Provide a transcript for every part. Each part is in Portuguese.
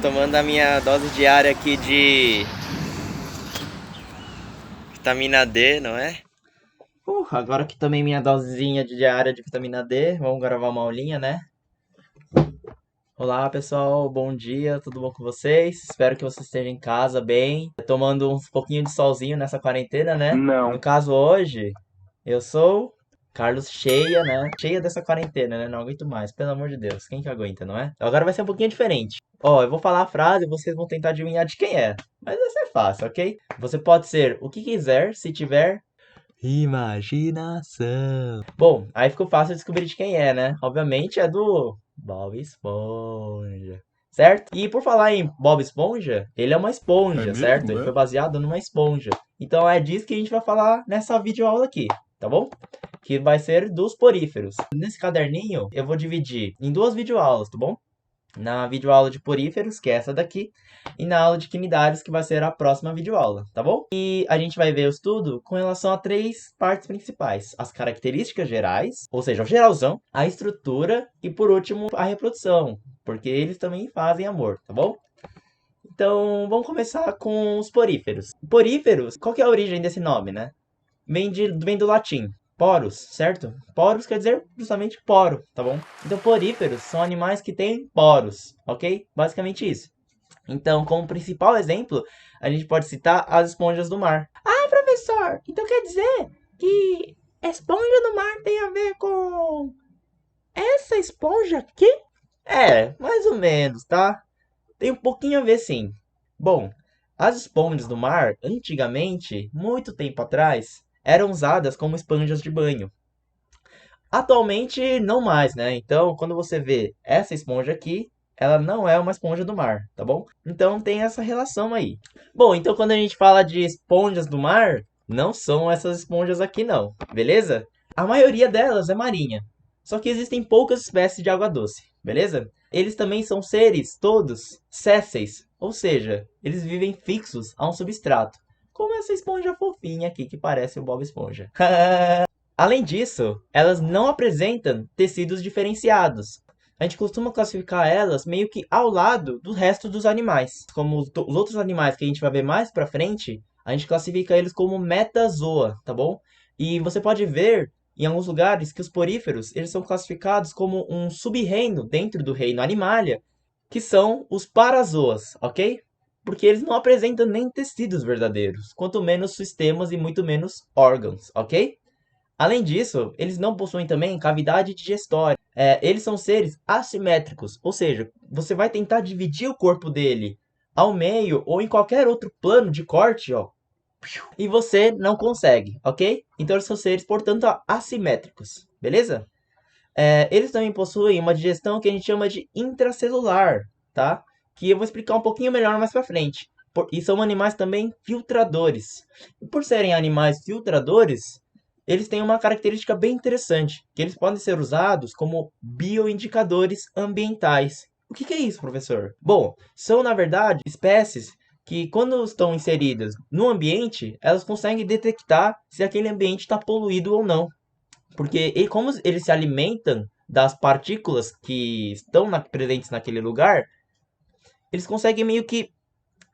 Tomando a minha dose diária aqui de vitamina D, não é? Agora que tomei minha dosezinha diária de vitamina D, vamos gravar uma aulinha, né? Olá pessoal, bom dia, tudo bom com vocês? Espero que vocês estejam em casa bem, tomando um pouquinho de solzinho nessa quarentena, né? Não. No caso hoje, eu sou Carlos Cheia, né? Cheia dessa quarentena, né? Não aguento mais, pelo amor de Deus, quem que aguenta, não é? Agora vai ser um pouquinho diferente. Ó, eu vou falar a frase e vocês vão tentar adivinhar de quem é. Mas vai ser fácil, ok? Você pode ser o que quiser se tiver imaginação. Bom, aí ficou fácil descobrir de quem é, né? Obviamente é do Bob Esponja. Certo? E por falar em Bob Esponja, ele é uma É esponja, certo? mesmo, Ele é? foi baseado numa esponja. Então é disso que a gente vai falar nessa videoaula aqui, tá bom? Que vai ser dos poríferos. Nesse caderninho eu vou dividir em duas videoaulas, tá bom? Na videoaula de poríferos, que é essa daqui, e na aula de quinidários, que vai ser a próxima videoaula, tá bom? E a gente vai ver o estudo com relação a três partes principais: as características gerais, ou seja, o geralzão, a estrutura e, por último, a reprodução, porque eles também fazem amor, tá bom? Então, vamos começar com os poríferos. Poríferos, qual que é a origem desse nome, né? Vem do latim, poros, certo? Poros quer dizer justamente poro, tá bom? Então, poríferos são animais que têm poros, ok? Basicamente isso. Então, como principal exemplo, a gente pode citar as esponjas do mar. Ah, professor, então quer dizer que esponja do mar tem a ver com essa esponja aqui? É, mais ou menos, tá? Tem um pouquinho a ver sim. Bom, as esponjas do mar, antigamente, muito tempo atrás, eram usadas como esponjas de banho. Atualmente, não mais, né? Então, quando você vê essa esponja aqui, ela não é uma esponja do mar, tá bom? Então, tem essa relação aí. Bom, então quando a gente fala de esponjas do mar, não são essas esponjas aqui não, beleza? A maioria delas é marinha. Só que existem poucas espécies de água doce, beleza? Eles também são seres todos sésseis, ou seja, eles vivem fixos a um substrato, como essa esponja fofinha aqui que parece o Bob Esponja. Além disso, elas não apresentam tecidos diferenciados. A gente costuma classificar elas meio que ao lado do resto dos animais. Como os outros animais que a gente vai ver mais pra frente, a gente classifica eles como metazoa, tá bom? E você pode ver em alguns lugares que os poríferos, eles são classificados como um sub-reino dentro do reino Animalia, que são os parazoas, ok? Porque eles não apresentam nem tecidos verdadeiros, quanto menos sistemas e muito menos órgãos, ok? Além disso, eles não possuem também cavidade digestória. Eles são seres assimétricos, ou seja, você vai tentar dividir o corpo dele ao meio ou em qualquer outro plano de corte, ó, e você não consegue, ok? Então eles são seres, portanto, assimétricos, beleza? Eles também possuem uma digestão que a gente chama de intracelular, tá? Que eu vou explicar um pouquinho melhor mais pra frente. E são animais também filtradores. E por serem animais filtradores, eles têm uma característica bem interessante, que eles podem ser usados como bioindicadores ambientais. O que é isso, professor? Bom, são na verdade espécies que, quando estão inseridas no ambiente, elas conseguem detectar se aquele ambiente está poluído ou não. Porque como eles se alimentam das partículas que estão presentes naquele lugar, eles conseguem meio que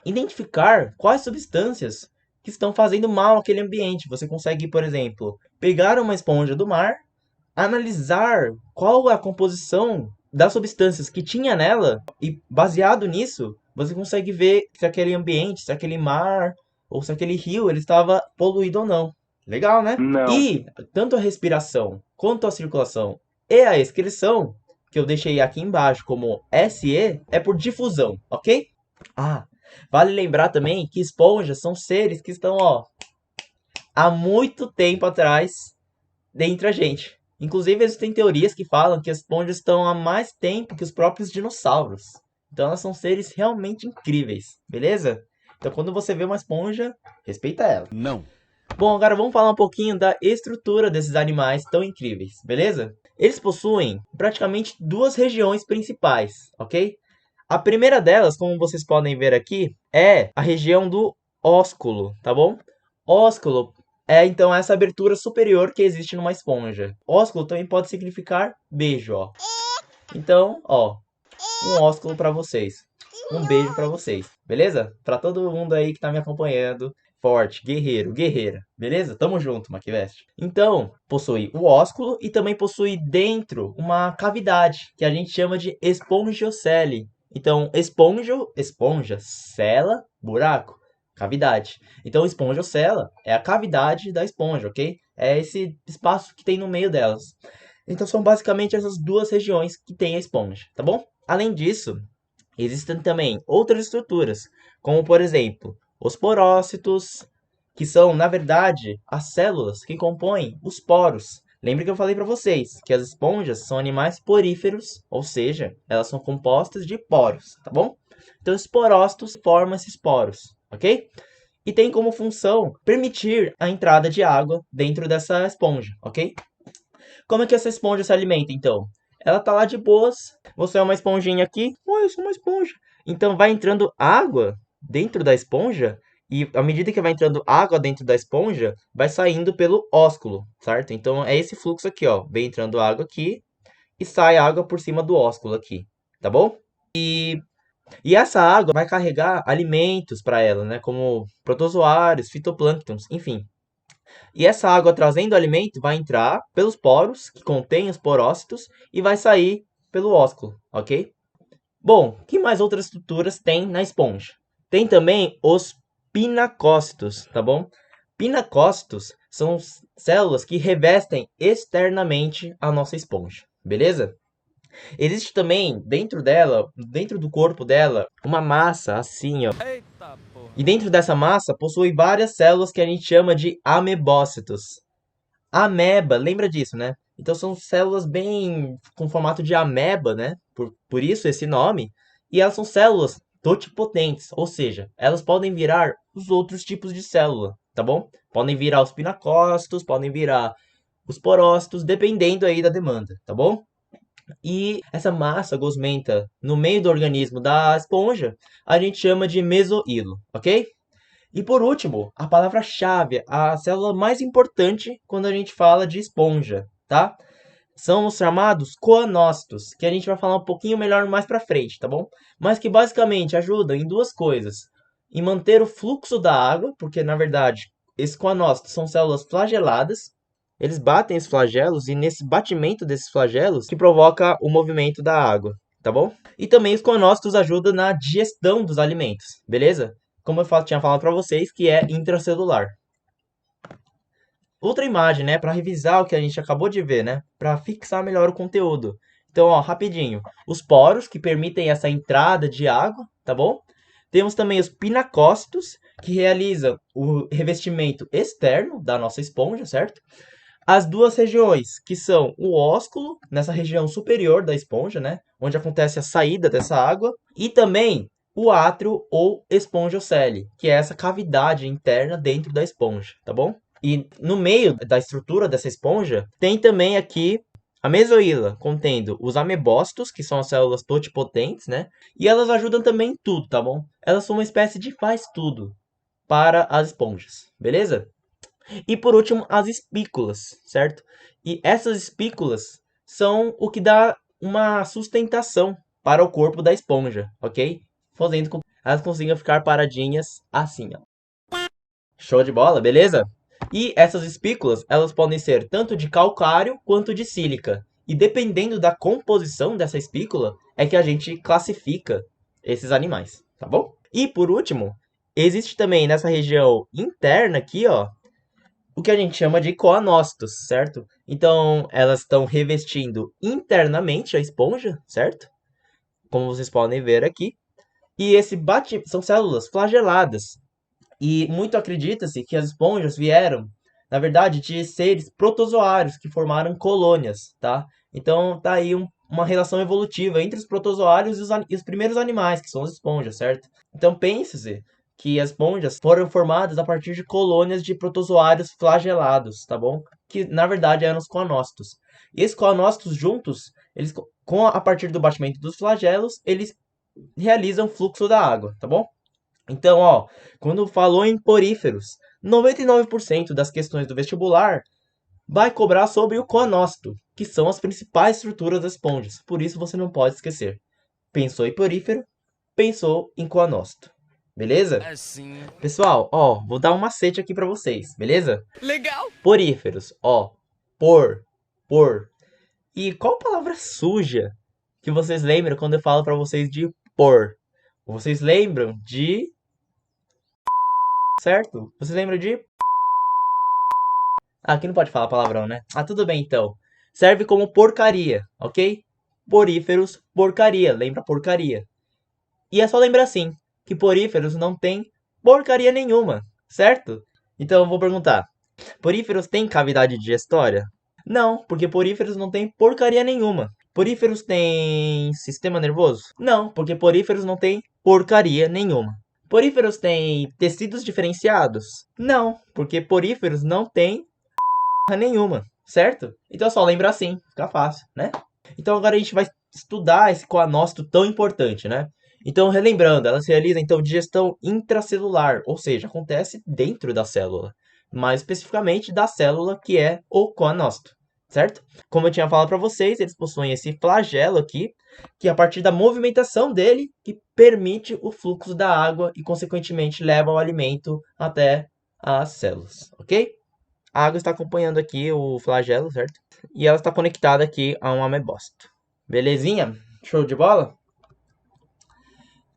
identificar quais substâncias que estão fazendo mal àquele ambiente. Você consegue, por exemplo, pegar uma esponja do mar, analisar qual é a composição das substâncias que tinha nela e, baseado nisso, você consegue ver se aquele ambiente, se aquele mar ou se aquele rio ele estava poluído ou não. Legal, né? Não. E tanto a respiração quanto a circulação e a excreção, que eu deixei aqui embaixo como SE, é por difusão, ok? Ah, vale lembrar também que esponjas são seres que estão, ó, há muito tempo atrás dentre a gente. Inclusive, existem teorias que falam que as esponjas estão há mais tempo que os próprios dinossauros. Então, elas são seres realmente incríveis, beleza? Então, quando você vê uma esponja, respeita ela. Não. Bom, agora vamos falar um pouquinho da estrutura desses animais tão incríveis, beleza? Eles possuem praticamente duas regiões principais, ok? A primeira delas, como vocês podem ver aqui, é a região do ósculo, tá bom? Ósculo é então essa abertura superior que existe numa esponja. Ósculo também pode significar beijo, ó. Então, ó, um ósculo para vocês. Um beijo pra vocês, beleza? Pra todo mundo aí que tá me acompanhando. Forte, guerreiro, guerreira, beleza? Tamo junto, Maquivest. Então, possui o ósculo e também possui dentro uma cavidade, que a gente chama de espongiocele. Então, esponja, cela, buraco, cavidade. Então, espongiocela é a cavidade da esponja, ok? É esse espaço que tem no meio delas. Então, são basicamente essas duas regiões que tem a esponja, tá bom? Além disso, existem também outras estruturas, como por exemplo, os porócitos, que são, na verdade, as células que compõem os poros. Lembre que eu falei para vocês que as esponjas são animais poríferos, ou seja, elas são compostas de poros, tá bom? Então, os porócitos formam esses poros, ok? E tem como função permitir a entrada de água dentro dessa esponja, ok? Como é que essa esponja se alimenta, então? Ela tá lá de boas. Você é uma esponjinha aqui. Oi, eu sou uma esponja. Então vai entrando água dentro da esponja. E à medida que vai entrando água dentro da esponja, vai saindo pelo ósculo, certo? Então é esse fluxo aqui, ó. Vem entrando água aqui e sai água por cima do ósculo aqui, tá bom? E essa água vai carregar alimentos para ela, né? Como protozoários, fitoplânctons, enfim. E essa água trazendo alimento vai entrar pelos poros, que contêm os porócitos, e vai sair pelo ósculo, ok? Bom, que mais outras estruturas tem na esponja? Tem também os pinacócitos, tá bom? Pinacócitos são células que revestem externamente a nossa esponja, beleza? Existe também dentro dela, dentro do corpo dela, uma massa assim, ó. Eita porra. E dentro dessa massa possui várias células que a gente chama de amebócitos. Ameba, lembra disso, né? Então são células bem com formato de ameba, né? Por isso esse nome. E elas são células totipotentes, ou seja, elas podem virar os outros tipos de célula, tá bom? Podem virar os pinacócitos, podem virar os porócitos, dependendo aí da demanda, tá bom? E essa massa gosmenta no meio do organismo da esponja, a gente chama de mesoílo, ok? E por último, a palavra-chave, a célula mais importante quando a gente fala de esponja, tá? São os chamados coanócitos, que a gente vai falar um pouquinho melhor mais pra frente, tá bom? Mas que basicamente ajudam em duas coisas. Em manter o fluxo da água, porque na verdade esses coanócitos são células flageladas. Eles batem os flagelos e nesse batimento desses flagelos que provoca o movimento da água, tá bom? E também os coanócitos ajudam na digestão dos alimentos, beleza? Como eu tinha falado para vocês, que é intracelular. Outra imagem, né, para revisar o que a gente acabou de ver, né, para fixar melhor o conteúdo. Então, ó, rapidinho, os poros que permitem essa entrada de água, tá bom? Temos também os pinacócitos, que realizam o revestimento externo da nossa esponja, certo? As duas regiões, que são o ósculo, nessa região superior da esponja, né? Onde acontece a saída dessa água, e também o átrio ou espongiocele, que é essa cavidade interna dentro da esponja, tá bom? E no meio da estrutura dessa esponja, tem também aqui a mesoíla, contendo os amebócitos, que são as células totipotentes, né? E elas ajudam também em tudo, tá bom? Elas são uma espécie de faz-tudo para as esponjas, beleza? E por último, as espículas, certo? E essas espículas são o que dá uma sustentação para o corpo da esponja, ok? Fazendo com que elas consigam ficar paradinhas assim, ó. Show de bola, beleza? E essas espículas, elas podem ser tanto de calcário quanto de sílica. E dependendo da composição dessa espícula, é que a gente classifica esses animais, tá bom? E por último, existe também nessa região interna aqui, ó, o que a gente chama de coanócitos, certo? Então, elas estão revestindo internamente a esponja, certo? Como vocês podem ver aqui. E esse são células flageladas. E muito acredita-se que as esponjas vieram, na verdade, de seres protozoários que formaram colônias, tá? Então, tá aí uma relação evolutiva entre os protozoários e os primeiros animais, que são as esponjas, certo? Então, pense-se que as esponjas foram formadas a partir de colônias de protozoários flagelados, tá bom? Que, na verdade, eram os coanócitos. E esses coanócitos juntos, eles, a partir do batimento dos flagelos, eles realizam fluxo da água, tá bom? Então, ó, quando falou em poríferos, 99% das questões do vestibular vai cobrar sobre o coanócito, que são as principais estruturas das esponjas. Por isso você não pode esquecer. Pensou em porífero? pensou em coanócito. Beleza? Assim. Pessoal, ó, vou dar um macete aqui pra vocês, beleza? Legal. Poríferos, ó, por. E qual palavra suja que vocês lembram quando eu falo pra vocês de por? Vocês lembram de... Certo? Vocês lembram de... Ah, aqui não pode falar palavrão, né? Ah, tudo bem então. Serve como porcaria, ok? Poríferos, porcaria. Lembra porcaria. E é só lembrar assim, que poríferos não tem porcaria nenhuma, certo? Então eu vou perguntar. Poríferos têm cavidade digestória? Não, porque poríferos não têm porcaria nenhuma. Poríferos têm sistema nervoso? Não, porque poríferos não têm porcaria nenhuma. Poríferos têm tecidos diferenciados? Não, porque poríferos não têm nenhuma, certo? Então é só lembrar assim, fica fácil, né? Então agora a gente vai estudar esse coanócito tão importante, né? Então, relembrando, ela se realiza então digestão intracelular, ou seja, acontece dentro da célula, mais especificamente da célula que é o coanócito, certo? Como eu tinha falado para vocês, eles possuem esse flagelo aqui, que a partir da movimentação dele, que permite o fluxo da água e consequentemente leva o alimento até as células, ok? A água está acompanhando aqui o flagelo, certo? E ela está conectada aqui a um amebócito. Belezinha? Show de bola?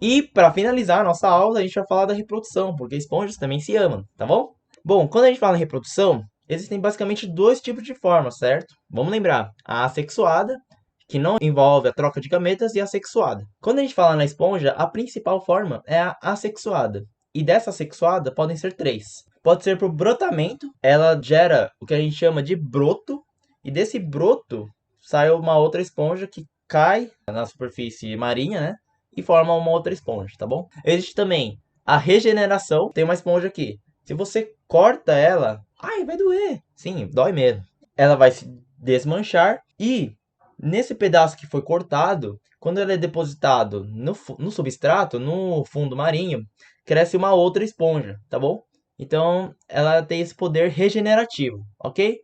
E para finalizar a nossa aula, a gente vai falar da reprodução, porque esponjas também se amam, tá bom? Bom, quando a gente fala em reprodução, existem basicamente dois tipos de formas, certo? Vamos lembrar, a assexuada, que não envolve a troca de gametas, e a sexuada. Quando a gente fala na esponja, a principal forma é a assexuada. E dessa assexuada podem ser três. Pode ser por brotamento, ela gera o que a gente chama de broto, e desse broto sai uma outra esponja que cai na superfície marinha, né? E forma uma outra esponja, tá bom? Existe também a regeneração. Tem uma esponja aqui. Se você corta ela, ai, vai doer. Sim, dói mesmo. Ela vai se desmanchar e nesse pedaço que foi cortado, quando ele é depositado no substrato, no fundo marinho, cresce uma outra esponja, tá bom? Então, ela tem esse poder regenerativo, ok?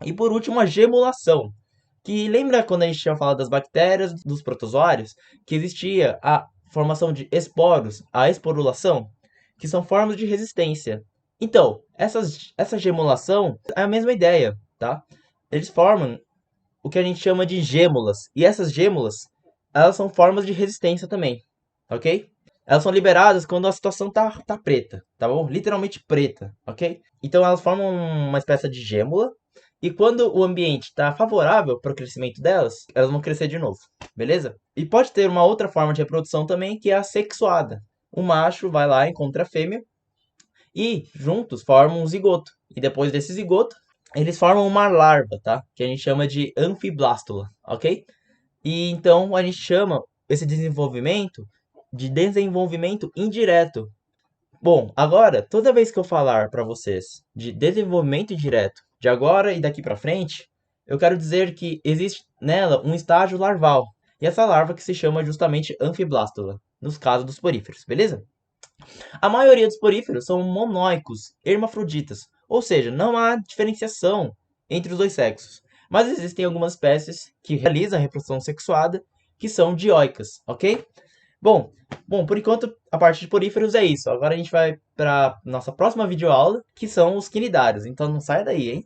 E por último, a gemulação. Que lembra quando a gente tinha falado das bactérias, dos protozoários, que existia a formação de esporos, a esporulação, que são formas de resistência. Então, essa gemulação é a mesma ideia, tá? Eles formam o que a gente chama de gêmulas. E essas gêmulas, elas são formas de resistência também, ok? Elas são liberadas quando a situação tá preta, tá bom? Literalmente preta, ok? Então elas formam uma espécie de gêmula. E quando o ambiente está favorável para o crescimento delas, elas vão crescer de novo, beleza? E pode ter uma outra forma de reprodução também, que é a sexuada. O macho vai lá, encontra a fêmea e juntos formam um zigoto. E depois desse zigoto, eles formam uma larva, tá? Que a gente chama de anfiblástula, ok? E então a gente chama esse desenvolvimento de desenvolvimento indireto. Bom, agora, toda vez que eu falar para vocês de desenvolvimento indireto, de agora e daqui para frente, eu quero dizer que existe nela um estágio larval. E essa larva que se chama justamente anfiblástula, nos casos dos poríferos, beleza? A maioria dos poríferos são monóicos, hermafroditas, ou seja, não há diferenciação entre os dois sexos. Mas existem algumas espécies que realizam a reprodução sexuada, que são dioicas, ok? Bom, por enquanto a parte de poríferos é isso. Agora a gente vai para nossa próxima videoaula, que são os quinidários. Então não sai daí, hein?